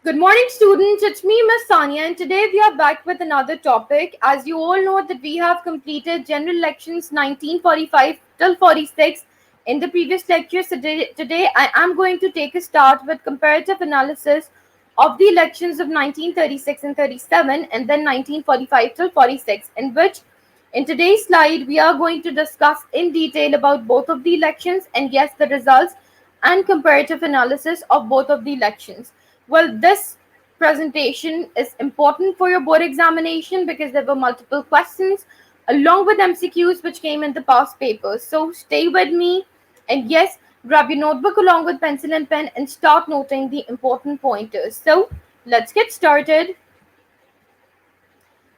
Good morning, students. It's me, Miss Sanya, and today we are back with another topic. As you all know, that we have completed general elections 1945 till 46 in the previous lectures. Today I am going to take a start with comparative analysis of the elections of 1936 and 37, and then 1945 till 46, in which in today's slide we are going to discuss in detail about both of the elections and yes, the results and comparative analysis of both of the elections. Well, this presentation is important for your board examination because there were multiple questions along with MCQs which came in the past papers. So stay with me and yes, grab your notebook along with pencil and pen and start noting the important pointers. So let's get started.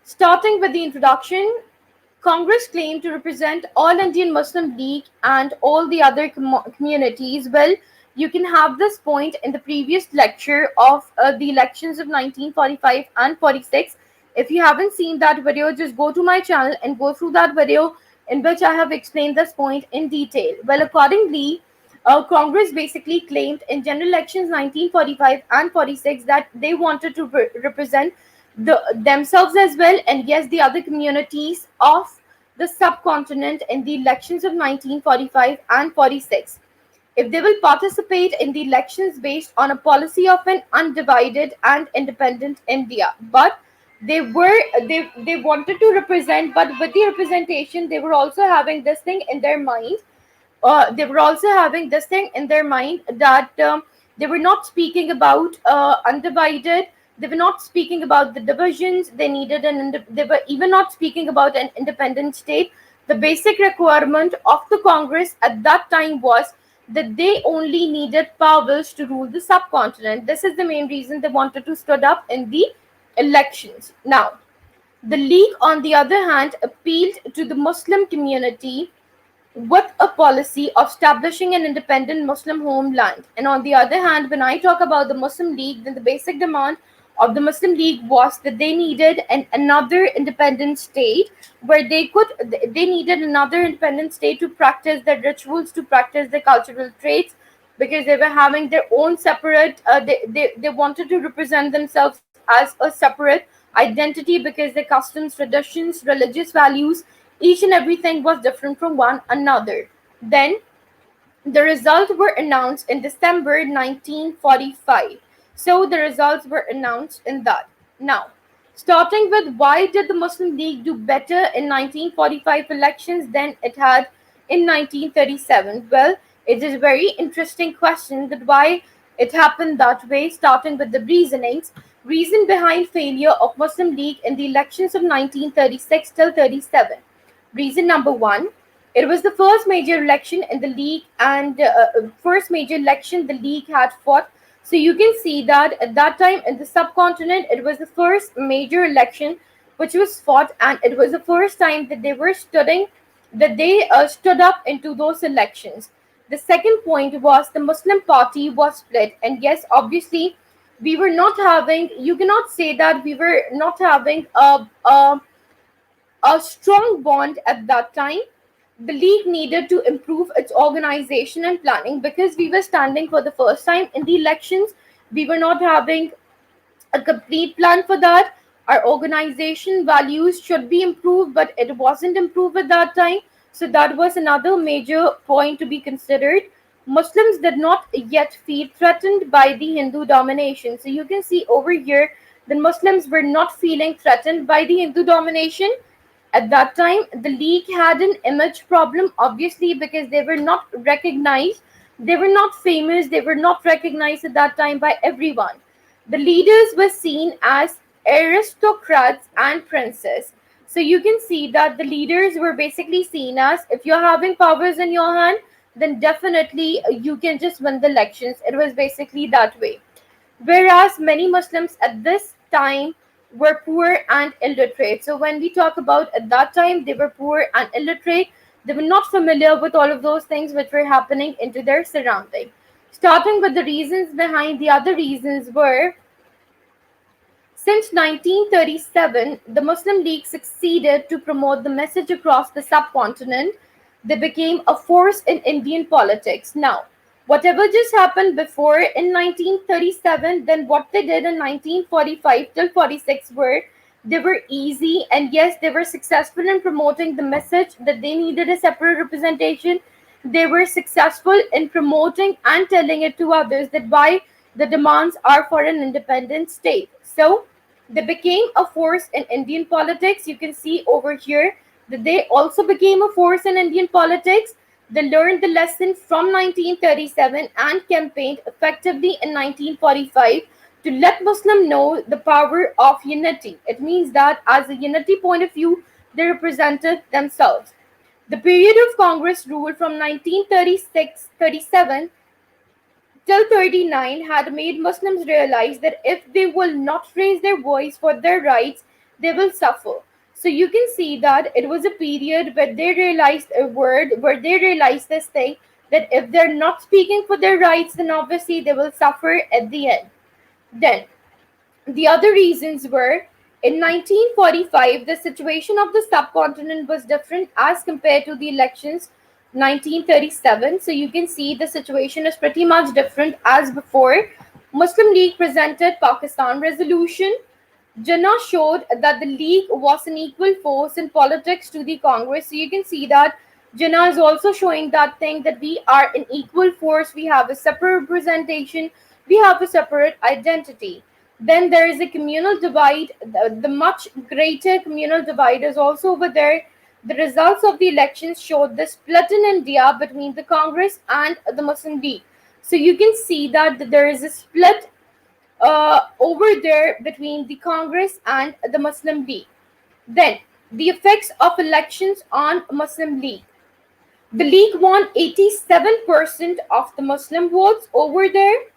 Starting with the introduction, Congress claimed to represent all Indian Muslim League and all the other communities. Well, you can have this point in the previous lecture of the elections of 1945 and 46. If you haven't seen that video, just go to my channel and go through that video in which I have explained this point in detail. Well, accordingly, Congress basically claimed in general elections 1945 and 46 that they wanted to represent themselves as well, and yes, the other communities of the subcontinent in the elections of 1945 and 46 if they will participate in the elections based on a policy of an undivided and independent India. But they wanted to represent, but with the representation they were also having this thing in their mind. That they were not speaking about undivided. They were not speaking about the divisions. They were even not speaking about an independent state. The basic requirement of the Congress at that time was that they only needed powers to rule the subcontinent. This is the main reason they wanted to stood up in the elections. Now, the League, on the other hand, appealed to the Muslim community with a policy of establishing an independent Muslim homeland. And on the other hand, when I talk about the Muslim League, then the basic demand of the Muslim League was that they needed another independent state where they needed another independent state to practice their rituals, to practice their cultural traits, because they were having their own separate, they wanted to represent themselves as a separate identity because their customs, traditions, religious values, each and everything was different from one another. Then the results were announced in December 1945. So the results were announced in that. Now, starting with why did the Muslim League do better in 1945 elections than it had in 1937? Well, it is a very interesting question that why it happened that way, starting with the reasonings. Reason behind failure of Muslim League in the elections of 1936 till 37. Reason number one, it was the first major election in the league and first major election the league had fought. So you can see that at that time in the subcontinent, it was the first major election which was fought, and it was the first time that they stood up into those elections. The second point was the Muslim party was split, and yes, obviously, we were not having. You cannot say that we were not having a strong bond at that time. The league needed to improve its organization and planning because we were standing for the first time in the elections. We were not having a complete plan for that. Our organization values should be improved, but it wasn't improved at that time. So that was another major point to be considered. Muslims did not yet feel threatened by the Hindu domination. So you can see over here that Muslims were not feeling threatened by the Hindu domination. At that time, the league had an image problem, obviously, because they were not recognized. They were not famous. They were not recognized at that time by everyone. The leaders were seen as aristocrats and princes. So you can see that the leaders were basically seen as, if you're having powers in your hand, then definitely you can just win the elections. It was basically that way. Whereas many Muslims at this time were poor and illiterate. So when we talk about at that time, they were poor and illiterate. They were not familiar with all of those things which were happening into their surrounding. Starting with the reasons behind, the other reasons were, since 1937, the Muslim League succeeded to promote the message across the subcontinent. They became a force in Indian politics. Now, Whatever just happened before in 1937, then what they did in 1945 till 46 were, they were easy, and yes, they were successful in promoting the message that they needed a separate representation. They were successful in promoting and telling it to others that why the demands are for an independent state. So they became a force in Indian politics. You can see over here that they also became a force in Indian politics. They learned the lesson from 1937 and campaigned effectively in 1945 to let Muslim know the power of unity. It means that as a unity point of view, they represented themselves. The period of Congress rule from 1936-37 till 39 had made Muslims realize that if they will not raise their voice for their rights, they will suffer. So you can see that it was a period where they realized where they realized this thing, that if they're not speaking for their rights, then obviously they will suffer at the end. Then the other reasons were, in 1945, the situation of the subcontinent was different as compared to the elections 1937. So you can see the situation is pretty much different as before. Muslim League presented Pakistan resolution. Jinnah showed that the League was an equal force in politics to the Congress. So you can see that Jinnah is also showing that thing, that we are an equal force, we have a separate representation, we have a separate identity. Then there is a communal divide, the much greater communal divide is also over there. The results of the elections showed the split in India between the Congress and the Muslim League. So you can see that there is a split over there between the Congress and the Muslim League. Then, the effects of elections on Muslim League. The League won 87% of the Muslim votes over there.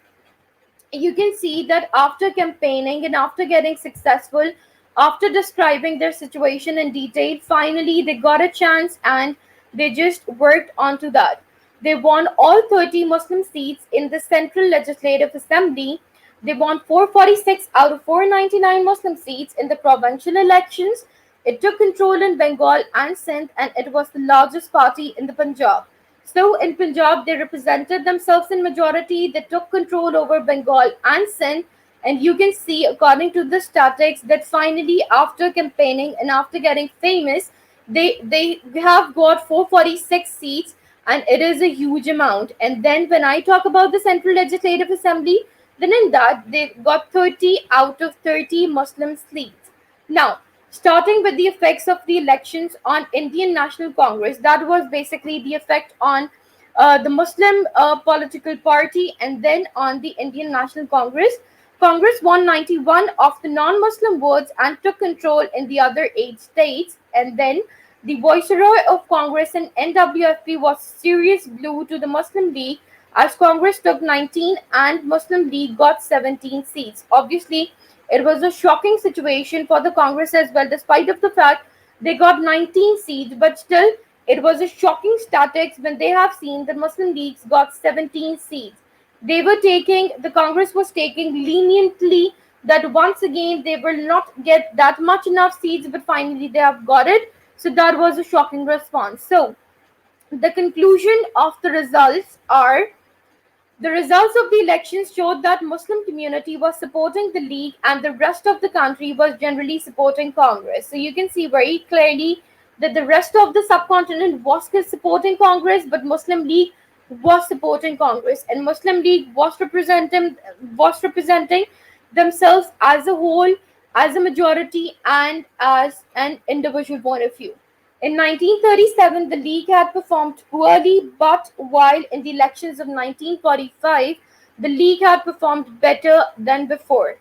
You can see that after campaigning and after getting successful, after describing their situation in detail, finally they got a chance and they just worked onto that. They won all 30 Muslim seats in the Central Legislative Assembly. They won 446 out of 499 Muslim seats in the provincial elections. It took control in Bengal and Sindh, and it was the largest party in the Punjab. So in Punjab, they represented themselves in majority. They took control over Bengal and Sindh. And you can see, according to the statistics, that finally, after campaigning and after getting famous, they have got 446 seats, and it is a huge amount. And then when I talk about the Central Legislative Assembly, then in that they got 30 out of 30 Muslim seats. Now, starting with the effects of the elections on Indian National Congress, that was basically the effect on the Muslim political party, and then on the Indian National Congress. Congress won 91 of the non-Muslim votes and took control in the other 8 states. And then the viceroy of Congress in NWFP was serious blow to the Muslim League, as Congress took 19 and Muslim League got 17 seats. Obviously, it was a shocking situation for the Congress as well, despite of the fact they got 19 seats, but still it was a shocking statistics when they have seen that Muslim Leagues got 17 seats. The Congress was taking leniently that once again they will not get that much enough seats, but finally they have got it. So that was a shocking response. So the conclusion of the results are, the results of the elections showed that Muslim community was supporting the League and the rest of the country was generally supporting Congress. So you can see very clearly that the rest of the subcontinent was supporting Congress, but Muslim League was supporting Congress, and Muslim League was representing themselves as a whole, as a majority, and as an individual point of view. In 1937, the League had performed poorly, but while in the elections of 1945, the League had performed better than before.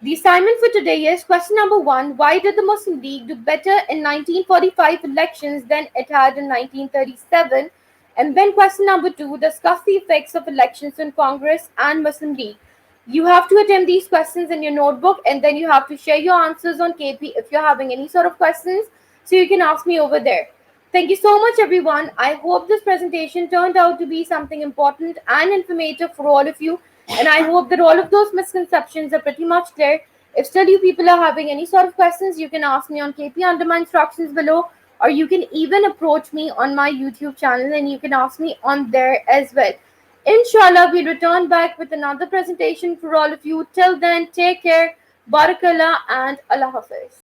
The assignment for today is question number 1. Why did the Muslim League do better in 1945 elections than it had in 1937? And then question number 2, discuss the effects of elections on Congress and Muslim League. You have to attempt these questions in your notebook, and then you have to share your answers on KP if you're having any sort of questions. So you can ask me over there. Thank you so much, everyone. I hope this presentation turned out to be something important and informative for all of you. And I hope that all of those misconceptions are pretty much clear. If still you people are having any sort of questions, you can ask me on KP under my instructions below, or you can even approach me on my YouTube channel and you can ask me on there as well. Inshallah, we return back with another presentation for all of you. Till then, take care. Barakallah and Allah Hafiz.